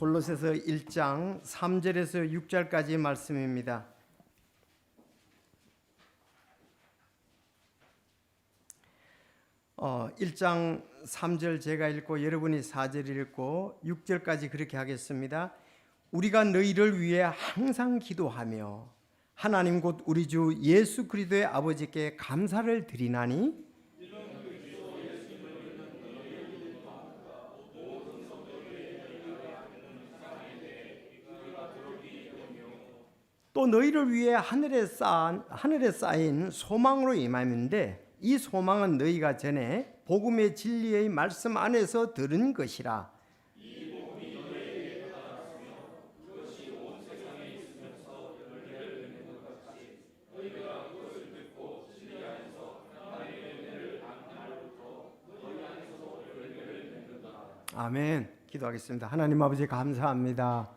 골로새서 1장 3절에서 6절까지 말씀입니다. 1장 3절 제가 읽고 여러분이 4절 읽고 6절까지 그렇게 하겠습니다. 우리가 너희를 위해 항상 기도하며 하나님 곧 우리 주 예수 그리스도의 아버지께 감사를 드리나니 또 너희를 위해 하늘에 쌓인 소망으로 임함인데 이 소망은 너희가 전에 복음의 진리의 말씀 안에서 들은 것이라. 아멘. 기도하겠습니다. 하나님 아버지 감사합니다.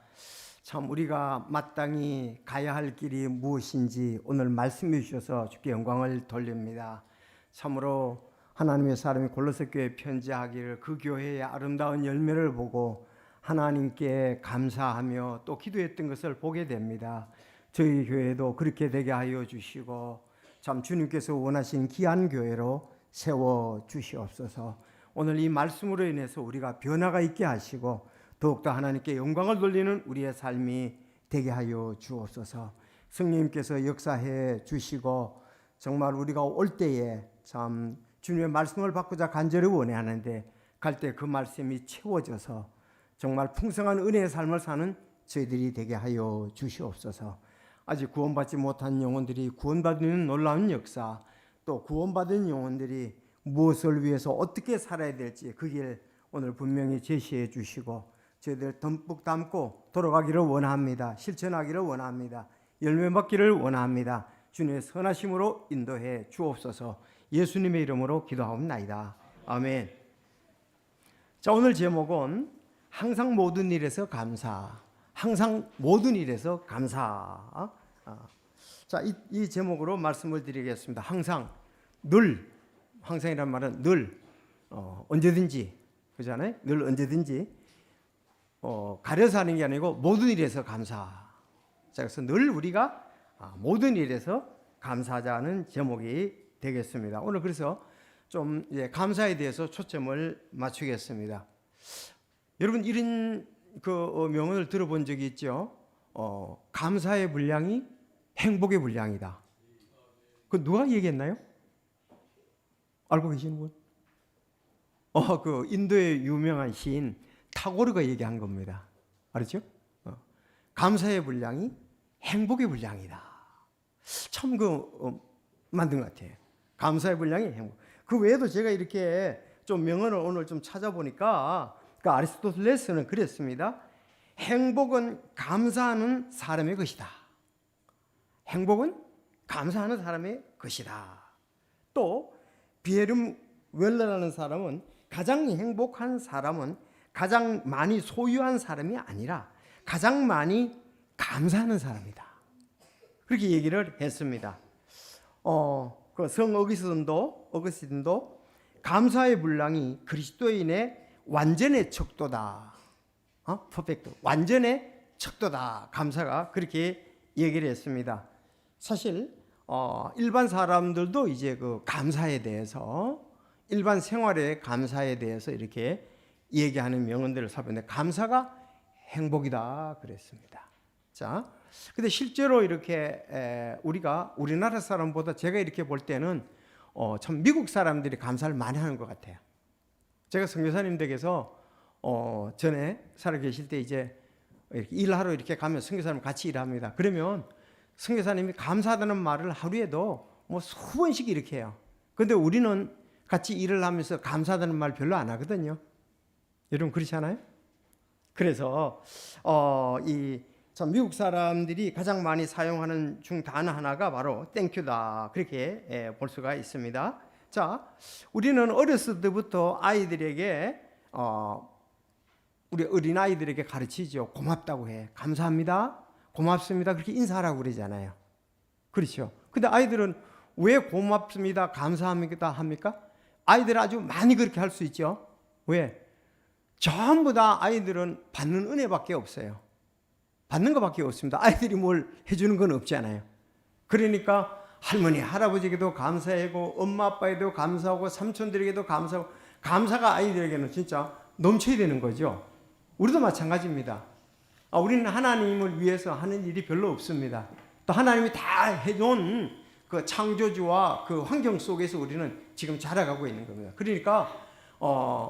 참 우리가 마땅히 가야 할 길이 무엇인지 오늘 말씀해 주셔서 주께 영광을 돌립니다. 참으로 하나님의 사람이 골로새 교회에 편지하기를 그 교회의 아름다운 열매를 보고 하나님께 감사하며 또 기도했던 것을 보게 됩니다. 저희 교회도 그렇게 되게 하여 주시고 참 주님께서 원하신 귀한 교회로 세워 주시옵소서. 오늘 이 말씀으로 인해서 우리가 변화가 있게 하시고 더욱더 하나님께 영광을 돌리는 우리의 삶이 되게 하여 주옵소서. 성령님께서 역사해 주시고 정말 우리가 올 때에 참 주님의 말씀을 받고자 간절히 원해하는데 갈 때 그 말씀이 채워져서 정말 풍성한 은혜의 삶을 사는 저희들이 되게 하여 주시옵소서. 아직 구원받지 못한 영혼들이 구원받는 놀라운 역사, 또 구원받은 영혼들이 무엇을 위해서 어떻게 살아야 될지 그 길 오늘 분명히 제시해 주시고 저희들 듬뿍 담고 돌아가기를 원합니다. 실천하기를 원합니다. 열매 맺기를 원합니다. 주님의 선하심으로 인도해 주옵소서. 예수님의 이름으로 기도하옵나이다. 아멘. 자, 오늘 제목은 항상 모든 일에서 감사. 항상 모든 일에서 감사. 자, 이 제목으로 말씀을 드리겠습니다. 항상, 늘. 항상이란 말은 늘, 언제든지, 그잖아요. 늘 언제든지 가려서 하는 게 아니고 모든 일에서 감사. 자, 그래서 늘 우리가 모든 일에서 감사하자는 제목이 되겠습니다. 오늘 그래서 좀 감사에 대해서 초점을 맞추겠습니다. 여러분 이런 그 명언을 들어본 적이 있죠. 감사의 분량이 행복의 분량이다. 그 누가 얘기했나요? 알고 계시는 분? 그 인도의 유명한 시인 타고르가 얘기한 겁니다. 알았죠? 감사의 분량이 행복의 분량이다. 참 만든 것 같아요. 감사의 분량이 행복. 그 외에도 제가 이렇게 좀 명언을 오늘 좀 찾아보니까 그 아리스토텔레스는 그랬습니다. 행복은 감사하는 사람의 것이다. 행복은 감사하는 사람의 것이다. 또 비에름 웰러라는 사람은 가장 행복한 사람은 가장 많이 소유한 사람이 아니라 가장 많이 감사하는 사람이다. 그렇게 얘기를 했습니다. 그 성 어거스틴도 감사의 분량이 그리스도인의 완전의 척도다. 퍼펙트. 완전의 척도다. 감사가 그렇게 얘기를 했습니다. 사실 일반 사람들도 이제 그 감사에 대해서 일반 생활의 감사에 대해서 이렇게 얘기하는 명언들을 살펴보는데 감사가 행복이다 그랬습니다. 자, 근데 실제로 이렇게 우리가 우리나라 사람보다 제가 이렇게 볼 때는 참 미국 사람들이 감사를 많이 하는 것 같아요. 제가 선교사님 댁에서 전에 살아 계실 때 이제 이렇게 일하러 이렇게 가면 선교사님 같이 일합니다. 그러면 선교사님이 감사하다는 말을 하루에도 뭐 수번씩 이렇게 해요. 그런데 우리는 같이 일을 하면서 감사하다는 말 별로 안 하거든요. 여러분 그렇지 않아요? 그래서 참 미국 사람들이 가장 많이 사용하는 중 단어 하나가 바로 땡큐다 그렇게 볼 수가 있습니다. 자, 우리는 어렸을 때부터 아이들에게 우리 어린 아이들에게 가르치죠. 고맙다고 해. 감사합니다. 고맙습니다. 그렇게 인사하라고 그러잖아요. 그렇죠. 근데 아이들은 왜 고맙습니다, 감사합니다 합니까? 아이들은 아주 많이 그렇게 할 수 있죠. 왜? 전부 다 아이들은 받는 은혜밖에 없어요. 받는 것밖에 없습니다. 아이들이 뭘 해주는 건 없잖아요. 그러니까 할머니, 할아버지에게도 감사하고 엄마, 아빠에게도 감사하고 삼촌들에게도 감사하고, 감사가 아이들에게는 진짜 넘쳐야 되는 거죠. 우리도 마찬가지입니다. 우리는 하나님을 위해서 하는 일이 별로 없습니다. 또 하나님이 다 해놓은 그 창조주와 그 환경 속에서 우리는 지금 자라가고 있는 겁니다. 그러니까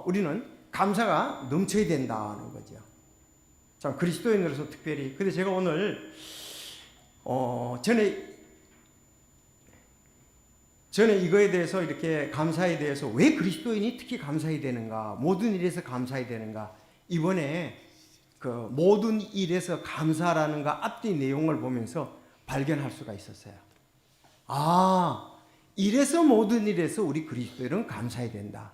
우리는 감사가 넘쳐야 된다는 거죠. 자, 그리스도인으로서 특별히. 근데 제가 오늘 전에 이거에 대해서, 이렇게 감사에 대해서, 왜 그리스도인이 특히 감사해야 되는가, 모든 일에서 감사해야 되는가, 이번에 그 모든 일에서 감사라는 거 앞뒤 내용을 보면서 발견할 수가 있었어요. 이래서 모든 일에서 우리 그리스도인은 감사해야 된다.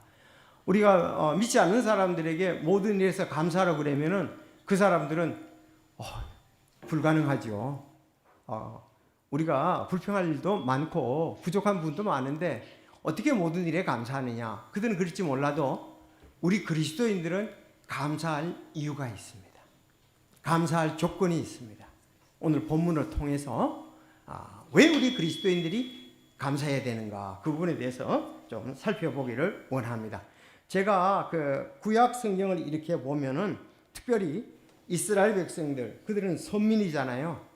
우리가 믿지 않는 사람들에게 모든 일에서 감사라고 그러면은 그 사람들은 불가능하죠. 우리가 불평할 일도 많고 부족한 부분도 많은데 어떻게 모든 일에 감사하느냐? 그들은 그럴지 몰라도 우리 그리스도인들은 감사할 이유가 있습니다. 감사할 조건이 있습니다. 오늘 본문을 통해서 왜 우리 그리스도인들이 감사해야 되는가, 그 부분에 대해서 좀 살펴보기를 원합니다. 제가 그 구약 성경을 이렇게 보면은 특별히 이스라엘 백성들, 그들은 선민이잖아요.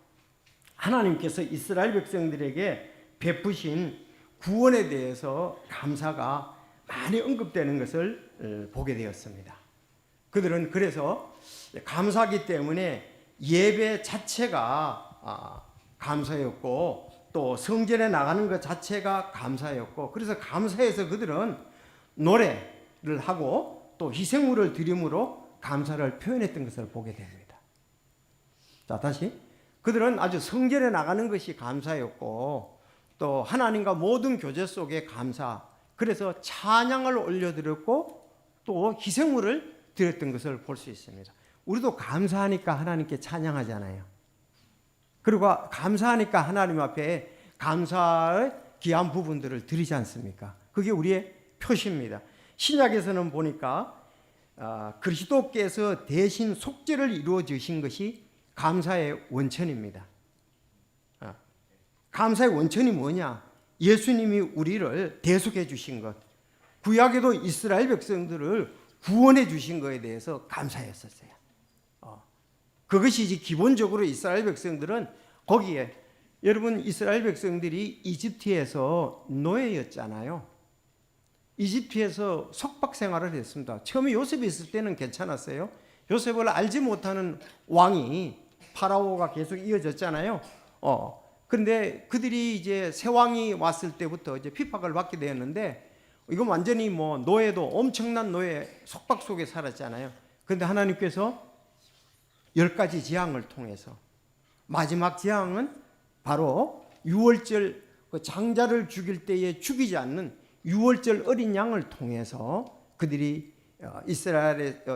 하나님께서 이스라엘 백성들에게 베푸신 구원에 대해서 감사가 많이 언급되는 것을 보게 되었습니다. 그들은 그래서 감사하기 때문에 예배 자체가 감사였고, 또 성전에 나가는 것 자체가 감사였고, 그래서 감사해서 그들은 노래를 하고 또 희생물을 드림으로 감사를 표현했던 것을 보게 됩니다. 자, 다시. 그들은 아주 성전에 나가는 것이 감사였고, 또 하나님과 모든 교제 속에 감사, 그래서 찬양을 올려드렸고 또 희생물을 드렸던 것을 볼 수 있습니다. 우리도 감사하니까 하나님께 찬양하잖아요. 그리고 감사하니까 하나님 앞에 감사의 귀한 부분들을 드리지 않습니까? 그게 우리의 표시입니다. 신약에서는 보니까 그리스도께서 대신 속죄를 이루어 주신 것이 감사의 원천입니다. 감사의 원천이 뭐냐? 예수님이 우리를 대속해 주신 것, 구약에도 이스라엘 백성들을 구원해 주신 것에 대해서 감사했었어요. 그것이 이제 기본적으로 이스라엘 백성들은 거기에, 여러분 이스라엘 백성들이 이집트에서 노예였잖아요. 이집트에서 속박 생활을 했습니다. 처음에 요셉이 있을 때는 괜찮았어요. 요셉을 알지 못하는 왕이, 파라오가 계속 이어졌잖아요. 그런데 그들이 이제 새 왕이 왔을 때부터 이제 핍박을 받게 되었는데, 이건 완전히 뭐 노예도 엄청난 노예 속박 속에 살았잖아요. 그런데 하나님께서 10가지 재앙을 통해서, 마지막 재앙은 바로 유월절 그 장자를 죽일 때에 죽이지 않는 유월절 어린 양을 통해서 그들이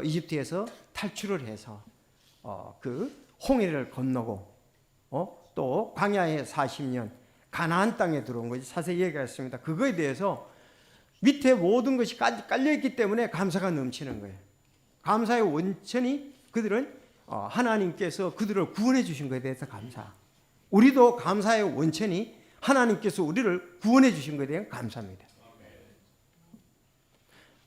이집트에서 탈출을 해서 그 홍해를 건너고 또 광야에 40년 가나안 땅에 들어온 것이 자세히 얘기했습니다. 그거에 대해서 밑에 모든 것이 깔려있기 때문에 감사가 넘치는 거예요. 감사의 원천이, 그들은 하나님께서 그들을 구원해 주신 것에 대해서 감사. 우리도 감사의 원천이 하나님께서 우리를 구원해 주신 것에 대한 감사입니다.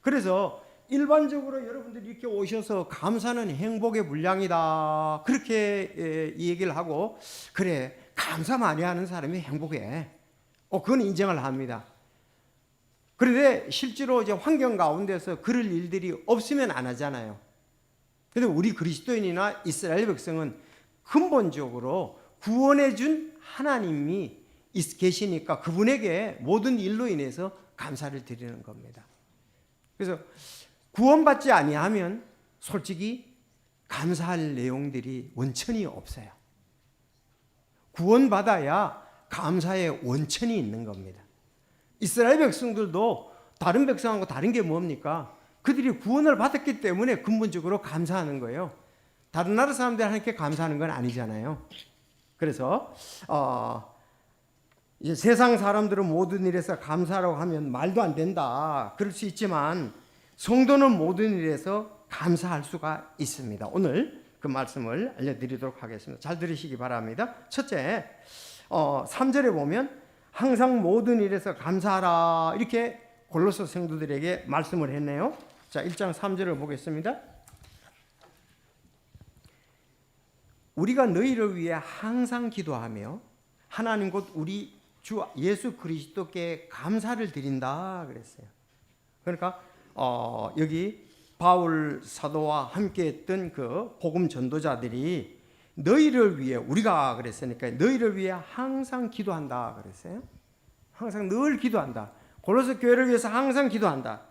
그래서 일반적으로 여러분들이 이렇게 오셔서 감사는 행복의 분량이다, 그렇게 얘기를 하고, 그래 감사 많이 하는 사람이 행복해, 그건 인정을 합니다. 그런데 실제로 이제 환경 가운데서 그럴 일들이 없으면 안 하잖아요. 그런데 우리 그리스도인이나 이스라엘 백성은 근본적으로 구원해 준 하나님이 계시니까 그분에게 모든 일로 인해서 감사를 드리는 겁니다. 그래서 구원받지 아니하면 솔직히 감사할 내용들이 원천이 없어요. 구원받아야 감사의 원천이 있는 겁니다. 이스라엘 백성들도 다른 백성하고 다른 게 뭡니까? 그들이 구원을 받았기 때문에 근본적으로 감사하는 거예요. 다른 나라 사람들 하나님께 감사하는 건 아니잖아요. 그래서 이제 세상 사람들은 모든 일에서 감사라고 하면 말도 안 된다, 그럴 수 있지만 성도는 모든 일에서 감사할 수가 있습니다. 오늘 그 말씀을 알려드리도록 하겠습니다. 잘 들으시기 바랍니다. 첫째, 3절에 보면 항상 모든 일에서 감사하라 이렇게 골로새 성도들에게 말씀을 했네요. 자, 1장 3절을 보겠습니다. 우리가 너희를 위해 항상 기도하며 하나님 곧 우리 주 예수 그리스도께 감사를 드린다 그랬어요. 그러니까 여기 바울 사도와 함께했던 그 복음 전도자들이 너희를 위해, 우리가 그랬으니까 너희를 위해 항상 기도한다 그랬어요. 항상 늘 기도한다. 골로새 교회를 위해서 항상 기도한다.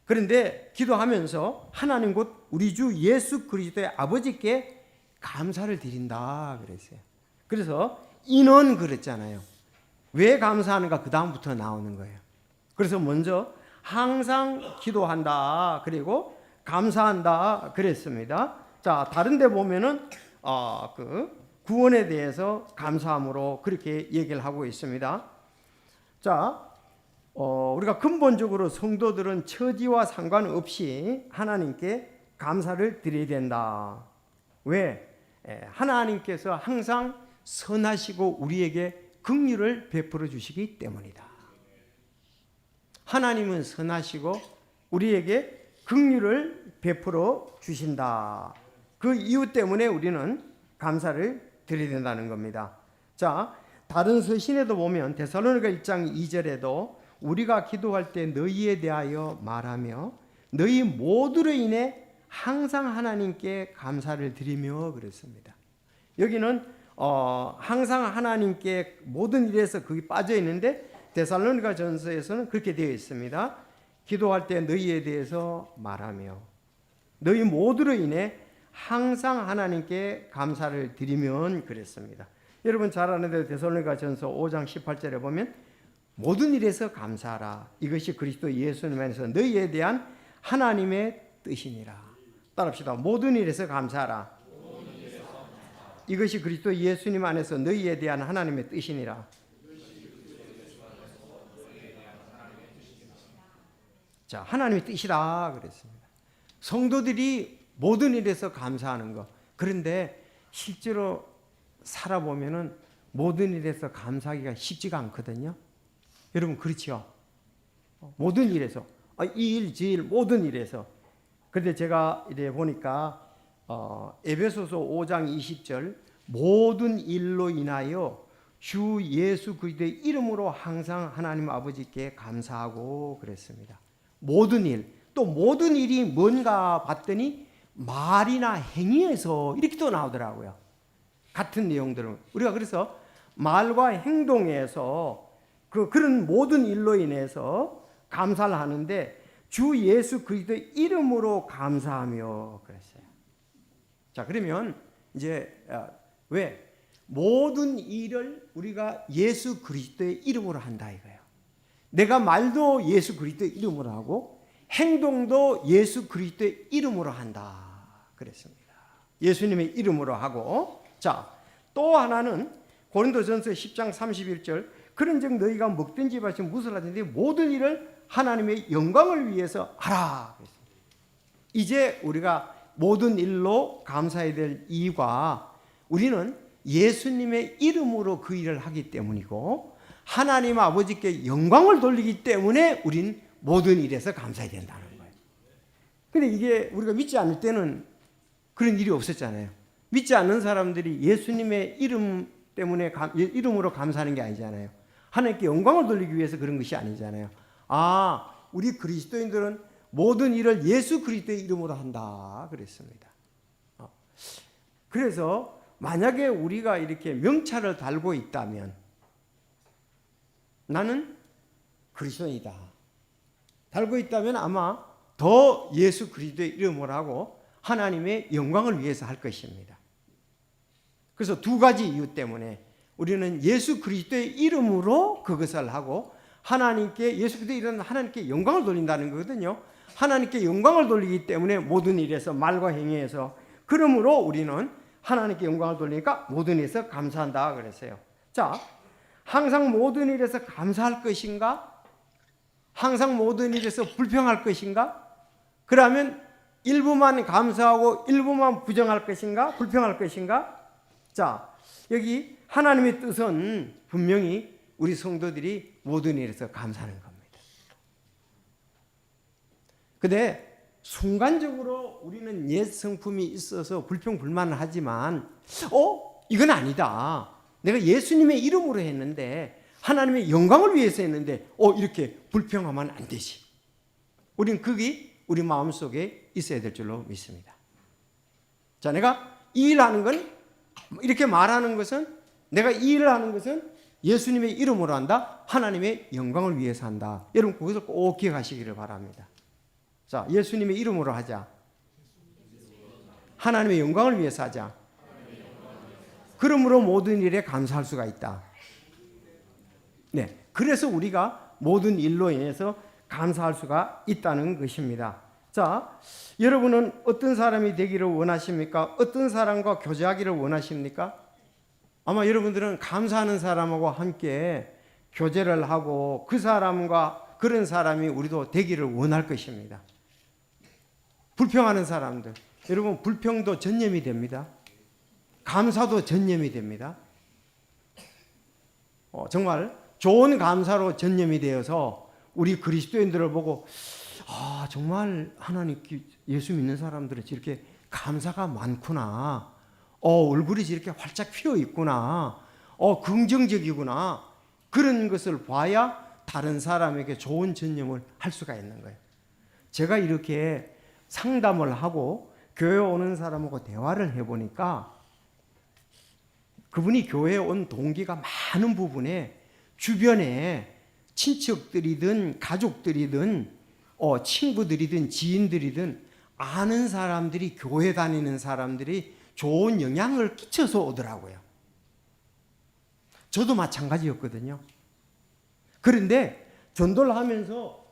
그런데 기도하면서 하나님 곧 우리 주 예수 그리스도의 아버지께 감사를 드린다 그랬어요. 그래서 인원 그랬잖아요. 왜 감사하는가 그 다음부터 나오는 거예요. 그래서 먼저 항상 기도한다 그리고 감사한다 그랬습니다. 자, 다른 데 보면은 그 구원에 대해서 감사함으로 그렇게 얘기를 하고 있습니다. 자, 우리가 근본적으로 성도들은 처지와 상관없이 하나님께 감사를 드려야 된다. 왜? 하나님께서 항상 선하시고 우리에게 긍휼을 베풀어 주시기 때문이다. 하나님은 선하시고 우리에게 긍휼을 베풀어 주신다. 그 이유 때문에 우리는 감사를 드려야 된다는 겁니다. 자, 다른 서신에도 보면 데살로니가 1장 2절에도 우리가 기도할 때 너희에 대하여 말하며 너희 모두로 인해 항상 하나님께 감사를 드리며 그랬습니다. 여기는 항상 하나님께 모든 일에서 거기 빠져 있는데 데살로니가 전서에서는 그렇게 되어 있습니다. 기도할 때 너희에 대해서 말하며 너희 모두로 인해 항상 하나님께 감사를 드리면 그랬습니다. 여러분 잘 아는데 데살로니가 전서 5장 18절에 보면 모든 일에서 감사하라. 이것이 그리스도 예수님 안에서 너희에 대한 하나님의 뜻이니라. 따라합시다. 모든 일에서 감사하라. 이것이 그리스도 예수님 안에서 너희에 대한 하나님의 뜻이니라. 자, 하나님의 뜻이다 그랬습니다. 성도들이 모든 일에서 감사하는 것. 그런데 실제로 살아보면은 모든 일에서 감사하기가 쉽지가 않거든요. 여러분 그렇죠? 모든 일에서 이 일, 저 일, 모든 일에서. 그런데 제가 이래 보니까 에베소서 5장 20절 모든 일로 인하여 주 예수 그리스도의 이름으로 항상 하나님 아버지께 감사하고 그랬습니다. 모든 일, 또 모든 일이 뭔가 봤더니 말이나 행위에서 이렇게 또 나오더라고요. 같은 내용들을 우리가 그래서 말과 행동에서 그런 모든 일로 인해서 감사를 하는데 주 예수 그리스도의 이름으로 감사하며 그랬어요. 자, 그러면 이제 왜 모든 일을 우리가 예수 그리스도의 이름으로 한다 이거예요. 내가 말도 예수 그리스도의 이름으로 하고 행동도 예수 그리스도의 이름으로 한다 그랬습니다. 예수님의 이름으로 하고. 자, 또 하나는 고린도전서 10장 31절 그런즉 너희가 먹든지 마시든지 무엇을 하든지 모든 일을 하나님의 영광을 위해서 하라. 이제 우리가 모든 일로 감사해야 될 이유가 우리는 예수님의 이름으로 그 일을 하기 때문이고 하나님 아버지께 영광을 돌리기 때문에 우린 모든 일에서 감사해야 된다는 거예요. 근데 이게 우리가 믿지 않을 때는 그런 일이 없었잖아요. 믿지 않는 사람들이 예수님의 이름 때문에 이름으로 감사하는 게 아니잖아요. 하나님께 영광을 돌리기 위해서 그런 것이 아니잖아요. 우리 그리스도인들은 모든 일을 예수 그리스도의 이름으로 한다 그랬습니다. 그래서 만약에 우리가 이렇게 명찰을 달고 있다면 나는 그리스도인이다 달고 있다면 아마 더 예수 그리스도의 이름으로 하고 하나님의 영광을 위해서 할 것입니다. 그래서 두 가지 이유 때문에 우리는 예수 그리스도의 이름으로 그것을 하고 하나님께 예수 그리스도의 이름은 하나님께 영광을 돌린다는 거거든요. 하나님께 영광을 돌리기 때문에 모든 일에서 말과 행위에서 그러므로 우리는 하나님께 영광을 돌리니까 모든 일에서 감사한다 그랬어요. 자, 항상 모든 일에서 감사할 것인가? 항상 모든 일에서 불평할 것인가? 그러면 일부만 감사하고 일부만 부정할 것인가? 불평할 것인가? 자, 여기 하나님의 뜻은 분명히 우리 성도들이 모든 일에서 감사하는 겁니다. 근데 순간적으로 우리는 옛 성품이 있어서 불평불만을 하지만 이건 아니다. 내가 예수님의 이름으로 했는데 하나님의 영광을 위해서 했는데 이렇게 불평하면 안 되지. 우리는 그게 우리 마음속에 있어야 될 줄로 믿습니다. 자, 내가 이 일하는 건 이렇게 말하는 것은 내가 이 일을 하는 것은 예수님의 이름으로 한다. 하나님의 영광을 위해서 한다. 여러분 그것을 꼭 기억하시기를 바랍니다. 자, 예수님의 이름으로 하자. 하나님의 영광을 위해서 하자. 그러므로 모든 일에 감사할 수가 있다. 네, 그래서 우리가 모든 일로 인해서 감사할 수가 있다는 것입니다. 자, 여러분은 어떤 사람이 되기를 원하십니까? 어떤 사람과 교제하기를 원하십니까? 아마 여러분들은 감사하는 사람하고 함께 교제를 하고 그 사람과 그런 사람이 우리도 되기를 원할 것입니다. 불평하는 사람들, 여러분 불평도 전념이 됩니다. 감사도 전념이 됩니다. 정말 좋은 감사로 전념이 되어서 우리 그리스도인들을 보고 정말 하나님 예수 믿는 사람들은 이렇게 감사가 많구나. 얼굴이 이렇게 활짝 피어 있구나. 긍정적이구나. 그런 것을 봐야 다른 사람에게 좋은 전념을 할 수가 있는 거예요. 제가 이렇게 상담을 하고 교회 오는 사람하고 대화를 해보니까 그분이 교회에 온 동기가 많은 부분에 주변에 친척들이든 가족들이든 친구들이든 지인들이든 아는 사람들이 교회 다니는 사람들이 좋은 영향을 끼쳐서 오더라고요. 저도 마찬가지였거든요. 그런데 전도를 하면서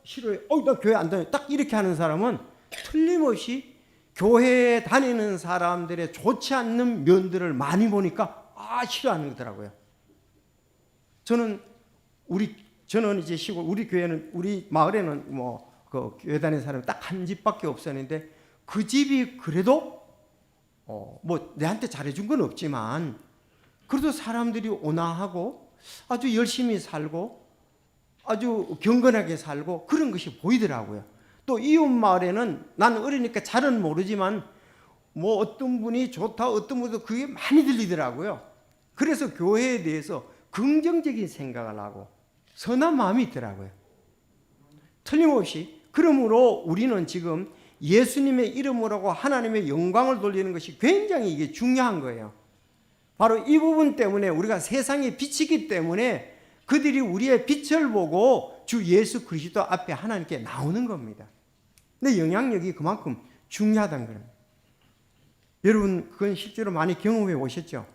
싫어요. 나 교회 안 다녀. 딱 이렇게 하는 사람은 틀림없이 교회에 다니는 사람들의 좋지 않는 면들을 많이 보니까 싫어하는 거더라고요. 저는 이제 시골 우리 교회는 우리 마을에는 그 교회 다니는 사람이 딱 한 집밖에 없었는데 그 집이 그래도 내한테 잘해준 건 없지만 그래도 사람들이 온화하고 아주 열심히 살고 아주 경건하게 살고 그런 것이 보이더라고요. 또 이웃 마을에는 나는 어리니까 잘은 모르지만 어떤 분이 좋다 어떤 분도 그게 많이 들리더라고요. 그래서 교회에 대해서 긍정적인 생각을 하고 선한 마음이 있더라고요. 틀림없이 그러므로 우리는 지금 예수님의 이름으로 하나님의 영광을 돌리는 것이 굉장히 이게 중요한 거예요. 바로 이 부분 때문에 우리가 세상에 비치기 때문에 그들이 우리의 빛을 보고 주 예수 그리스도 앞에 하나님께 나오는 겁니다. 근데 영향력이 그만큼 중요하다는 거예요. 여러분 그건 실제로 많이 경험해 오셨죠?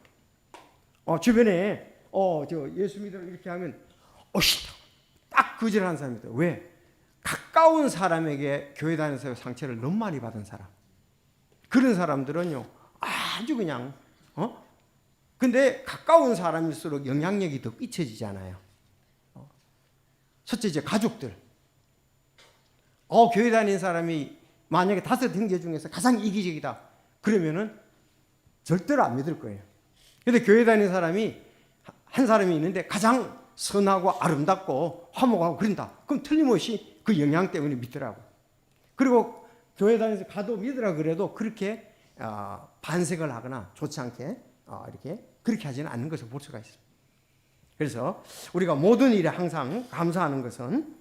주변에 저 예수 믿으러 이렇게 하면 딱 거절하는 사람이 있어요. 왜? 가까운 사람에게 교회 다니면서 상처를 너무 많이 받은 사람. 그런 사람들은요 아주 그냥 근데 가까운 사람일수록 영향력이 더 끼쳐지잖아요. 첫째 이제 가족들. 교회 다니는 사람이 만약에 5 형제 중에서 가장 이기적이다. 그러면은 절대로 안 믿을 거예요. 근데 교회 다니는 사람이 한 사람이 있는데 가장 선하고 아름답고 화목하고 그런다. 그럼 틀림없이 그 영향 때문에 믿더라고. 그리고 교회 다니면서 가도 믿으라 그래도 그렇게 반색을 하거나 좋지 않게 그렇게 하지는 않는 것을 볼 수가 있습니다. 그래서 우리가 모든 일에 항상 감사하는 것은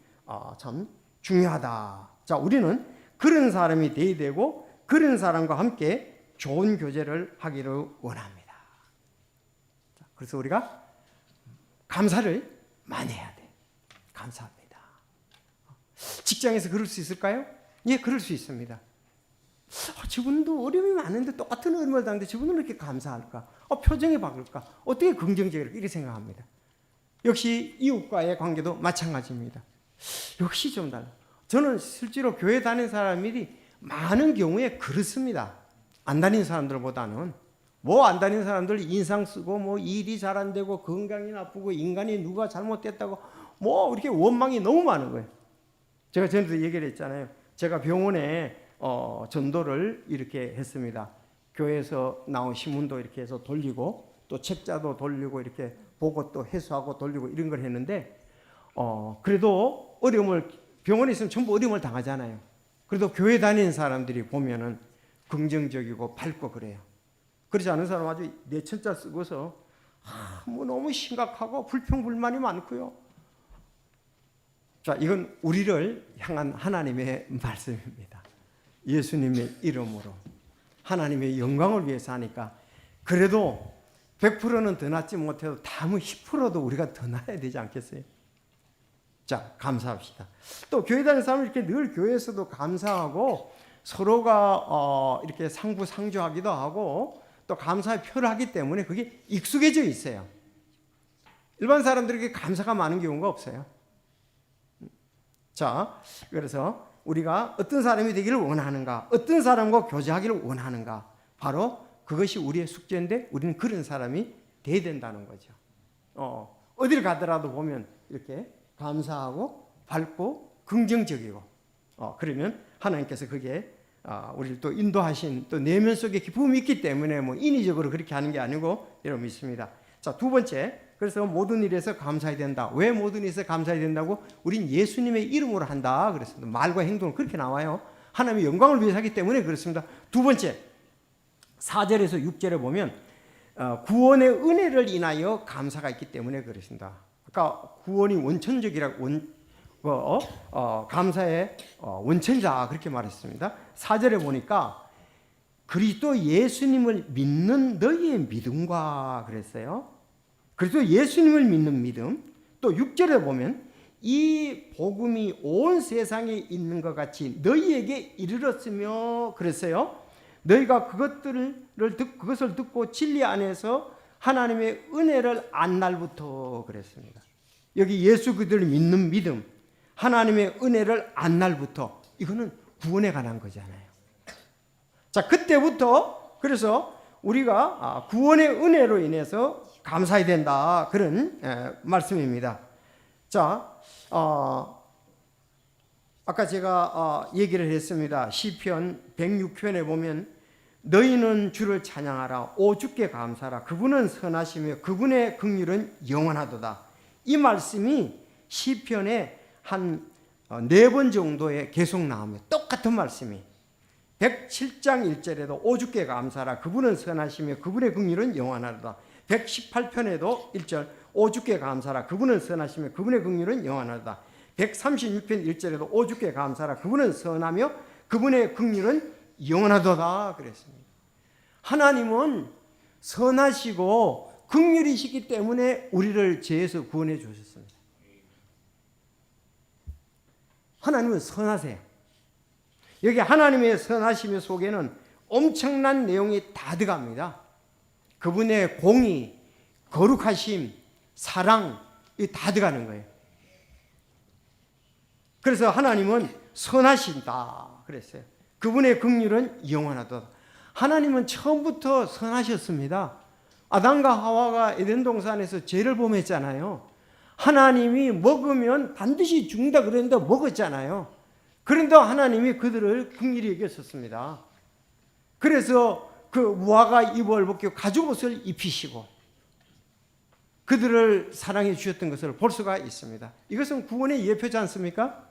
참 중요하다. 자, 우리는 그런 사람이 되어야 되고 그런 사람과 함께 좋은 교제를 하기를 원합니다. 자, 그래서 우리가 감사를 많이 해야 돼. 감사합니다. 직장에서 그럴 수 있을까요? 예, 그럴 수 있습니다. 저분도 어려움이 많은데 똑같은 어려움을 당하는데 저분은 왜 이렇게 감사할까? 표정이 바뀔까? 어떻게 긍정적일까? 이렇게 생각합니다. 역시 이웃과의 관계도 마찬가지입니다. 역시 좀 달라. 저는 실제로 교회 다니는 사람들이 많은 경우에 그렇습니다. 안 다니는 사람들보다는 안 다니는 사람들 인상 쓰고 일이 잘 안 되고 건강이 나쁘고 인간이 누가 잘못됐다고 이렇게 원망이 너무 많은 거예요. 제가 전에도 얘기를 했잖아요. 제가 병원에 전도를 이렇게 했습니다. 교회에서 나온 신문도 이렇게 해서 돌리고 또 책자도 돌리고 이렇게 보고 또 해수하고 돌리고 이런 걸 했는데 그래도 병원에 있으면 전부 어려움을 당하잖아요. 그래도 교회 다니는 사람들이 보면은 긍정적이고 밝고 그래요. 그렇지 않은 사람 아주 내천자 쓰고서 뭐 너무 심각하고 불평불만이 많고요. 자, 이건 우리를 향한 하나님의 말씀입니다. 예수님의 이름으로 하나님의 영광을 위해서 하니까 그래도 100%는 더 낫지 못해도 다음은 10%도 우리가 더 나야 되지 않겠어요? 자, 감사합시다. 또 교회 다니는 사람은 이렇게 늘 교회에서도 감사하고 서로가 이렇게 상부상조하기도 하고 또 감사의 표를 하기 때문에 그게 익숙해져 있어요. 일반 사람들에게 감사가 많은 경우가 없어요. 자, 그래서 우리가 어떤 사람이 되기를 원하는가, 어떤 사람과 교제하기를 원하는가, 바로 그것이 우리의 숙제인데 우리는 그런 사람이 돼야 된다는 거죠. 어디를 가더라도 보면 이렇게 감사하고 밝고 긍정적이고 그러면 하나님께서 그게 우리를 또 인도하신 또 내면 속에 기쁨이 있기 때문에 뭐 인위적으로 그렇게 하는 게 아니고 여러분 믿습니다. 자, 두 번째, 그래서 모든 일에서 감사해야 된다. 왜 모든 일에서 감사해야 된다고? 우린 예수님의 이름으로 한다. 그랬습니다. 말과 행동은 그렇게 나와요. 하나님의 영광을 위해서 하기 때문에 그렇습니다. 두 번째, 4절에서 6절에 보면 구원의 은혜를 인하여 감사가 있기 때문에 그렇습니다. 아까 구원이 원천적이라고 감사의 원천이다 그렇게 말했습니다. 4절에 보니까 그리스도 예수님을 믿는 너희의 믿음과 그랬어요. 그리스도 예수님을 믿는 믿음. 또 6절에 보면 이 복음이 온 세상에 있는 것 같이 너희에게 이르렀으며 그랬어요. 너희가 그것을 듣고 진리 안에서 하나님의 은혜를 안 날부터 그랬습니다. 여기 예수 그리스도를 믿는 믿음, 하나님의 은혜를 안 날부터 이거는 구원에 관한 거잖아요. 자, 그때부터 그래서 우리가 구원의 은혜로 인해서 감사해야 된다 그런 말씀입니다. 자, 아까 제가 얘기를 했습니다. 시편 106편에 보면 너희는 주를 찬양하라. 오 주께 감사하라. 그분은 선하시며 그분의 긍휼은 영원하도다. 이 말씀이 시편에 한 4번 정도에 계속 나오며 똑같은 말씀이 107장 1절에도 오 주께 감사하라. 그분은 선하시며 그분의 긍휼은 영원하도다. 118편에도 1절 오 주께 감사하라. 그분은 선하시며 그분의 긍휼은 영원하도다. 136편 1절에도 오 주께 감사하라. 그분은 선하며 그분의 긍휼은 영원하도다 그랬습니다. 하나님은 선하시고 긍휼이시기 때문에 우리를 죄에서 구원해 주셨습니다. 하나님은 선하세요. 여기 하나님의 선하심 속에는 엄청난 내용이 다 들어갑니다. 그분의 공의, 거룩하심, 사랑 이 다 들어가는 거예요. 그래서 하나님은 선하신다 그랬어요. 그분의 긍휼은 영원하도다. 하나님은 처음부터 선하셨습니다. 아담과 하와가 에덴 동산에서 죄를 범했잖아요. 하나님이 먹으면 반드시 죽는다 그랬는데 먹었잖아요. 그런데 하나님이 그들을 긍휼히 여겼었습니다. 그래서 그 무화과 잎을 벗겨 가죽옷을 입히시고 그들을 사랑해 주셨던 것을 볼 수가 있습니다. 이것은 구원의 예표지 않습니까?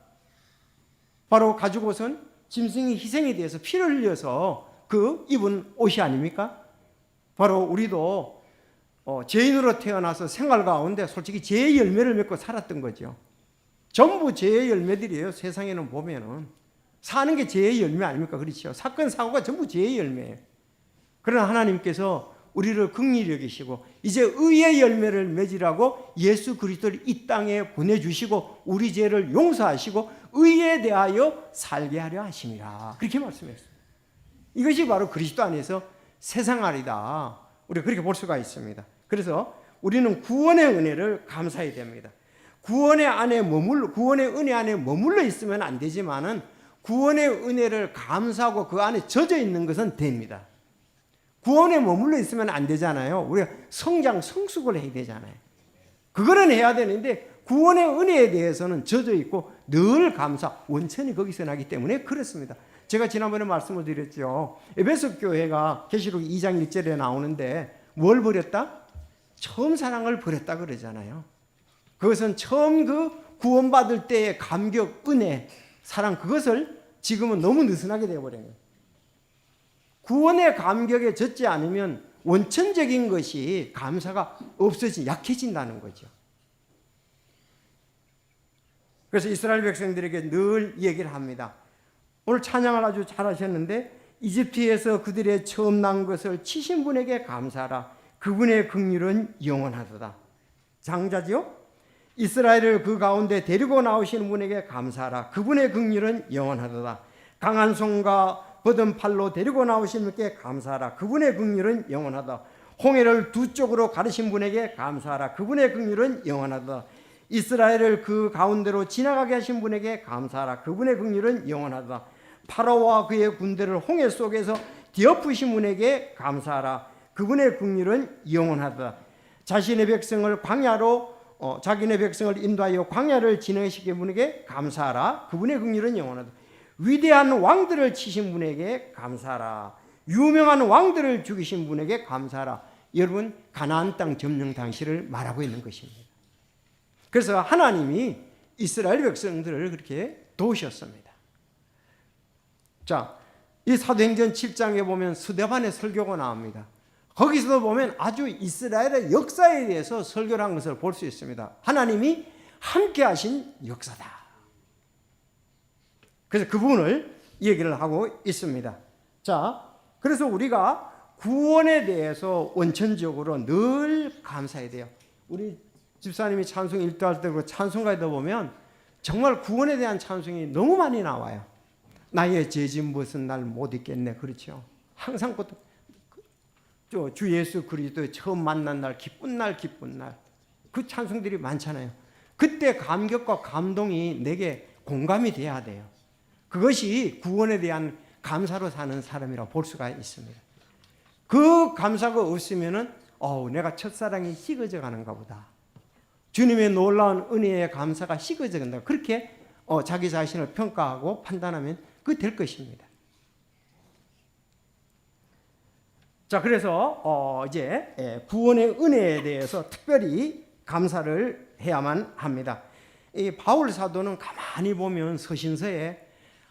바로 가죽옷은 짐승의 희생에 대해서 피를 흘려서 그 입은 옷이 아닙니까? 바로 우리도 죄인으로 태어나서 생활 가운데 솔직히 죄의 열매를 맺고 살았던 거죠. 전부 죄의 열매들이에요. 세상에는 보면은 사는 게 죄의 열매 아닙니까? 그렇죠. 사건 사고가 전부 죄의 열매예요. 그러나 하나님께서 우리를 긍휼히 여기시고 이제 의의 열매를 맺으라고 예수 그리스도를 이 땅에 보내주시고 우리 죄를 용서하시고 의에 대하여 살게 하려 하심이라 그렇게 말씀했어요. 이것이 바로 그리스도 안에서 세상알이다. 우리가 그렇게 볼 수가 있습니다. 그래서 우리는 구원의 은혜를 감사해야 됩니다. 구원의 은혜 안에 머물러 있으면 안 되지만은 구원의 은혜를 감사하고 그 안에 젖어 있는 것은 됩니다. 구원에 머물러 있으면 안 되잖아요. 우리가 성장, 성숙을 해야 되잖아요. 그거는 해야 되는데 구원의 은혜에 대해서는 젖어 있고 늘 감사, 원천이 거기서 나기 때문에 그렇습니다. 제가 지난번에 말씀을 드렸죠. 에베소 교회가 계시록 2장 1절에 나오는데 뭘 버렸다? 처음 사랑을 버렸다 그러잖아요. 그것은 처음 그 구원받을 때의 감격, 은혜, 사랑, 그것을 지금은 너무 느슨하게 되어버린 거예요. 구원의 감격에 젖지 않으면 원천적인 것이 감사가 약해진다는 거죠. 그래서 이스라엘 백성들에게 늘 얘기를 합니다. 오늘 찬양을 아주 잘하셨는데 이집트에서 그들의 처음 난 것을 치신 분에게 감사하라. 그분의 긍휼은 영원하도다. 장자지요? 이스라엘을 그 가운데 데리고 나오시는 분에게 감사하라. 그분의 긍휼은 영원하도다. 강한 손과 버든 팔로 데리고 나오신 분께 감사하라. 그분의 긍휼은 영원하다. 홍해를 두 쪽으로 가르신 분에게 감사하라. 그분의 긍휼은 영원하다. 이스라엘을 그 가운데로 지나가게 하신 분에게 감사하라. 그분의 긍휼은 영원하다. 파라오와 그의 군대를 홍해 속에서 뒤엎으신 분에게 감사하라. 그분의 긍휼은 영원하다. 자신의 백성을 자기네 백성을 인도하여 광야를 지나시킨 분에게 감사하라. 그분의 긍휼은 영원하다. 위대한 왕들을 치신 분에게 감사하라. 유명한 왕들을 죽이신 분에게 감사하라. 여러분, 가나안 땅 점령 당시를 말하고 있는 것입니다. 그래서 하나님이 이스라엘 백성들을 그렇게 도우셨습니다. 자, 이 사도행전 7장에 보면 스데반의 설교가 나옵니다. 거기서도 보면 아주 이스라엘의 역사에 대해서 설교를 한 것을 볼 수 있습니다. 하나님이 함께 하신 역사다. 그래서 그 부분을 얘기를 하고 있습니다. 자, 그래서 우리가 구원에 대해서 원천적으로 늘 감사해야 돼요. 우리 집사님이 찬송 일도할 때 찬송가에도 보면 정말 구원에 대한 찬송이 너무 많이 나와요. 나의 죄진 벗은 날 못 잊겠네. 그렇죠. 항상 주 예수 그리스도의 처음 만난 날, 기쁜 날, 기쁜 날. 그 찬송들이 많잖아요. 그때 감격과 감동이 내게 공감이 돼야 돼요. 그것이 구원에 대한 감사로 사는 사람이라고 볼 수가 있습니다. 그 감사가 없으면은 내가 첫사랑이 식어져 가는가 보다. 주님의 놀라운 은혜의 감사가 식어져 간다. 그렇게 자기 자신을 평가하고 판단하면 그게 될 것입니다. 자, 그래서 이제 구원의 은혜에 대해서 특별히 감사를 해야만 합니다. 이 바울 사도는 가만히 보면 서신서에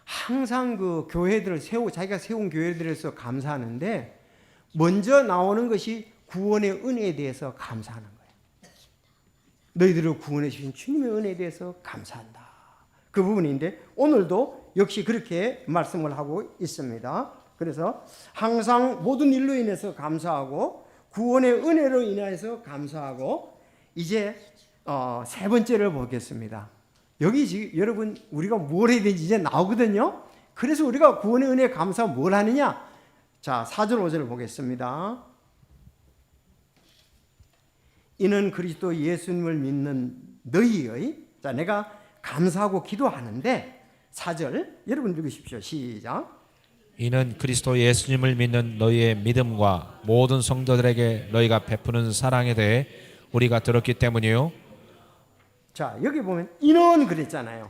항상 그 교회들을 자기가 세운 교회들에서 감사하는데 먼저 나오는 것이 구원의 은혜에 대해서 감사하는 거예요. 너희들을 구원해 주신 주님의 은혜에 대해서 감사한다. 그 부분인데 오늘도 역시 그렇게 말씀을 하고 있습니다. 그래서 항상 모든 일로 인해서 감사하고 구원의 은혜로 인해서 감사하고 이제 세 번째를 보겠습니다. 여기 지금 여러분 우리가 뭘 해야 되는지 이제 나오거든요. 그래서 우리가 구원의 은혜에 감사 뭘 하느냐? 자, 4절 5절을 보겠습니다. 이는 그리스도 예수님을 믿는 너희의, 자, 내가 감사하고 기도하는데 4절 여러분 읽으십시오. 시작. 이는 그리스도 예수님을 믿는 너희의 믿음과 모든 성도들에게 너희가 베푸는 사랑에 대해 우리가 들었기 때문이요. 자, 여기 보면 이는 그랬잖아요.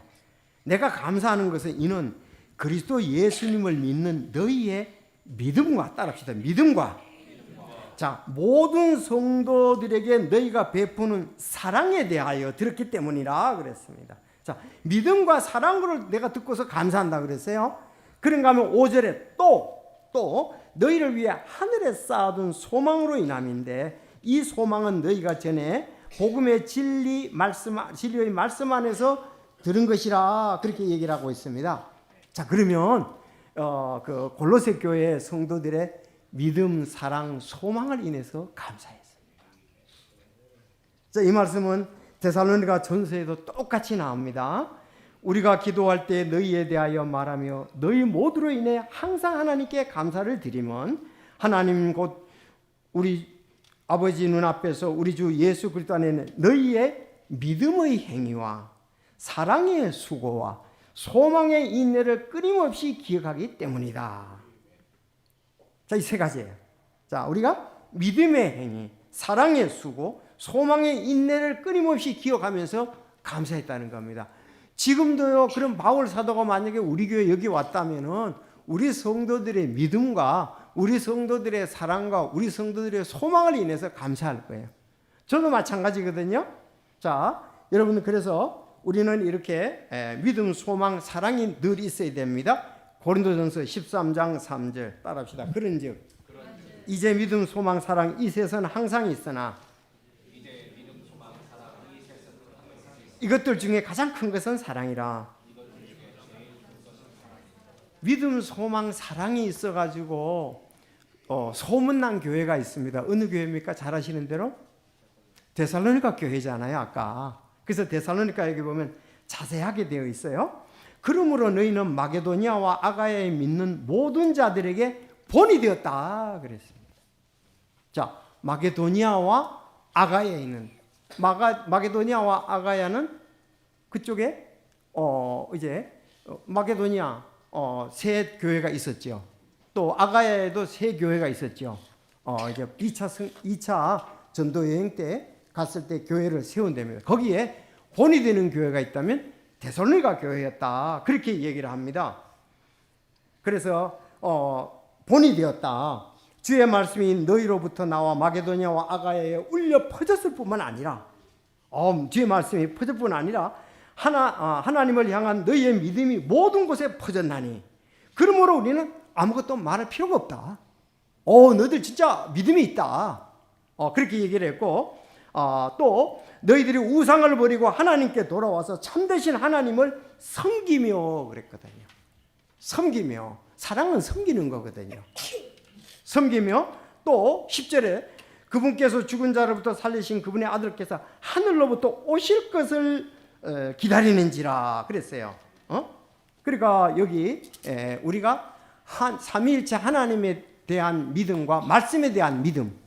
내가 감사하는 것은 이는 그리스도 예수님을 믿는 너희의 믿음과, 따라합시다. 믿음과. 자, 모든 성도들에게 너희가 베푸는 사랑에 대하여 들었기 때문이라 그랬습니다. 자, 믿음과 사랑을 내가 듣고서 감사한다 그랬어요. 그런가 하면 5절에 또 너희를 위해 하늘에 쌓아둔 소망으로 인함인데 이 소망은 너희가 전에 복음의 진리의 말씀 안에서 들은 것이라 그렇게 얘기를 하고 있습니다. 자, 그러면 그 골로새 교회 성도들의 믿음, 사랑, 소망을 인해서 감사했습니다. 자, 이 말씀은 데살로니가 전서에도 똑같이 나옵니다. 우리가 기도할 때 너희에 대하여 말하며 너희 모두로 인해 항상 하나님께 감사를 드리면 하나님 곧 우리 아버지 눈앞에서 우리 주 예수 그리스도 안에는 너희의 믿음의 행위와 사랑의 수고와 소망의 인내를 끊임없이 기억하기 때문이다. 자, 이 세 가지예요. 자, 우리가 믿음의 행위, 사랑의 수고, 소망의 인내를 끊임없이 기억하면서 감사했다는 겁니다. 지금도요, 그럼 바울 사도가 만약에 우리 교회 여기 왔다면은 우리 성도들의 믿음과 우리 성도들의 사랑과 우리 성도들의 소망을 인해서 감사할 거예요. 저도 마찬가지거든요. 자, 여러분, 그래서 우리는 이렇게 믿음, 소망, 사랑이 늘 있어야 됩니다. 고린도전서 13장 3절 따라합시다. 그런즉 이제 믿음, 소망, 사랑 이 셋은 항상 있으나 이것들 중에 가장 큰 것은 사랑이라. 믿음, 소망, 사랑이 있어가지고 소문난 교회가 있습니다. 어느 교회입니까? 잘 아시는 대로 데살로니가 교회잖아요. 아까. 그래서 데살로니가 여기 보면 자세하게 되어 있어요. 그러므로 너희는 마게도니아와 아가야에 믿는 모든 자들에게 본이 되었다 그랬습니다. 자, 마게도니아와 아가야에 있는 마게도니아와 아가야는 그쪽에 마게도니아 세 교회가 있었죠. 또 아가야에도 세 교회가 있었죠. 이제 2차 전도 여행 때 갔을 때 교회를 세운답니다. 거기에 본이 되는 교회가 있다면 데살로니가 교회였다. 그렇게 얘기를 합니다. 그래서 본이 되었다. 주의 말씀이 너희로부터 나와 마게도니아와 아가야에 울려 퍼졌을 뿐만 아니라 주의 말씀이 퍼질 뿐 아니라 하나님을 향한 너희의 믿음이 모든 곳에 퍼졌나니 그러므로 우리는 아무것도 말할 필요가 없다. 너희들 진짜 믿음이 있다. 그렇게 얘기를 했고 또 너희들이 우상을 버리고 하나님께 돌아와서 참되신 하나님을 섬기며 그랬거든요. 섬기며, 사랑은 섬기는 거거든요. 섬기며 또 10절에 그분께서 죽은 자로부터 살리신 그분의 아들께서 하늘로부터 오실 것을 기다리는지라 그랬어요. 그러니까 여기 우리가 삼위일체 하나님에 대한 믿음과 말씀에 대한 믿음.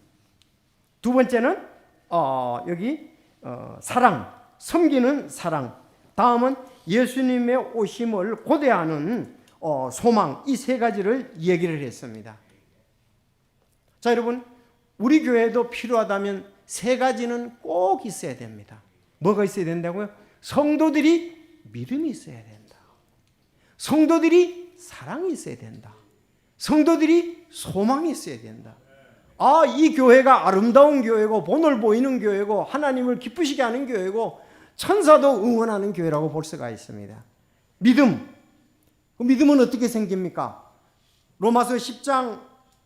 두 번째는 여기 사랑, 섬기는 사랑. 다음은 예수님의 오심을 고대하는 소망. 이 세 가지를 얘기를 했습니다. 자, 여러분, 우리 교회도 필요하다면 세 가지는 꼭 있어야 됩니다. 뭐가 있어야 된다고요? 성도들이 믿음이 있어야 된다. 성도들이 사랑이 있어야 된다. 성도들이 소망이 있어야 된다. 이 교회가 아름다운 교회고 본을 보이는 교회고 하나님을 기쁘시게 하는 교회고 천사도 응원하는 교회라고 볼 수가 있습니다. 믿음. 그 믿음은 어떻게 생깁니까? 로마서 10장